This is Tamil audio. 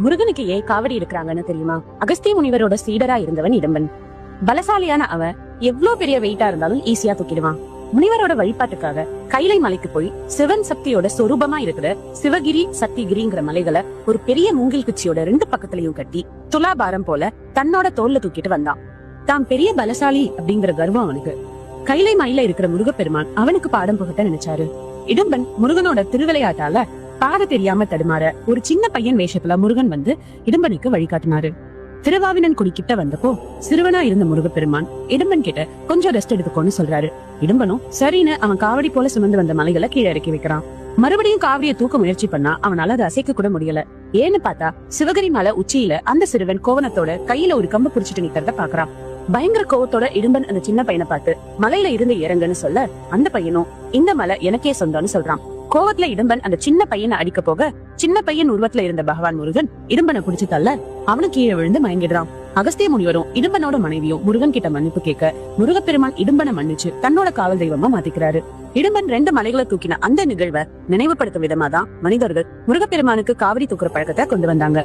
முருகனுக்கு ஏன் காவடி எடுக்கிறாங்கன்னு தெரியுமா? அகஸ்திய முனிவரோட சீடரா இருந்தவன் இடும்பன். பலசாலியான அவன் எவ்வளவு பெரிய வெயிட்டா இருந்தாலும் ஈஸியா தூக்கிடுவான். முனிவரோட வழிபாட்டுக்காக கைலை மலைக்கு போய் சிவன் சக்தியோட சொரூபமா இருக்கிற சிவகிரி சக்திகிரிங்கிற மலைகளை ஒரு பெரிய மூங்கில் குச்சியோட 2 பக்கத்துலயும் கட்டி துலாபாரம் போல தன்னோட தோல்ல தூக்கிட்டு வந்தான். தான் பெரிய பலசாலி அப்படிங்கிற கர்வம் அவனுக்கு. கைலை மலையில இருக்கிற முருகப்பெருமான் அவனுக்கு பாடம் புகட்ட நினைச்சாரு. இடும்பன் முருகனோட திருவிளையாட்டால பாத தெரியாம தடுமாற ஒரு சின்ன பையன் வேஷத்துல முருகன் வந்து இடும்பனுக்கு வழிகாட்டினாரு. திருவாவினன் குடி கிட்ட வந்தப்போ சிறுவனா இருந்த முருகப்பெருமான் இடும்பன் கிட்ட கொஞ்சம் ரெஸ்ட் எடுத்துக்கோன்னு சொல்றாரு. இடும்பனும் சரின்னு அவன் காவடி போல சுமந்து வந்த மலைகளை கீழே இறக்கி வைக்கிறான். மறுபடியும் காவடியை தூக்க முயற்சி பண்ணா அவனால அதை அசைக்க கூட முடியல. ஏன்னு பார்த்தா சிவகிரி மலை உச்சியில அந்த சிறுவன் கோவணத்தோட கையில ஒரு கம்பு புடிச்சிட்டு நிக்கிறத பாக்குறான். பயங்கர கோவத்தோட இடும்பன் அந்த சின்ன பையனை பார்த்து மலையில இருந்து இறங்குன்னு சொல்ல அந்த பையனும் இந்த மலை எனக்கே சொந்தம்னு சொல்றான். கோவத்துல இடும்பன் அந்த சின்ன பையனை அடிக்க போக சின்ன பையன் உருவத்துல இருந்த பகவான் முருகன் இடும்பனை புடிச்சு தள்ள அவனு கீழே விழுந்து மயங்கிடுறான். அகஸ்திய முனிவரும் இடும்பனோட மனைவியும் முருகன் கிட்ட மன்னிப்பு கேட்க முருகப்பெருமான் இடும்பனை மன்னிச்சு தன்னோட காவல் தெய்வமா மாத்திக்கிறாரு. இடும்பன் 2 மலைகளை தூக்கின அந்த நிகழ்வை நினைவுபடுத்தும் விதமா தான் மனிதர்கள் முருகப்பெருமானுக்கு காவடி தூக்குற பழக்கத்தை கொண்டு வந்தாங்க.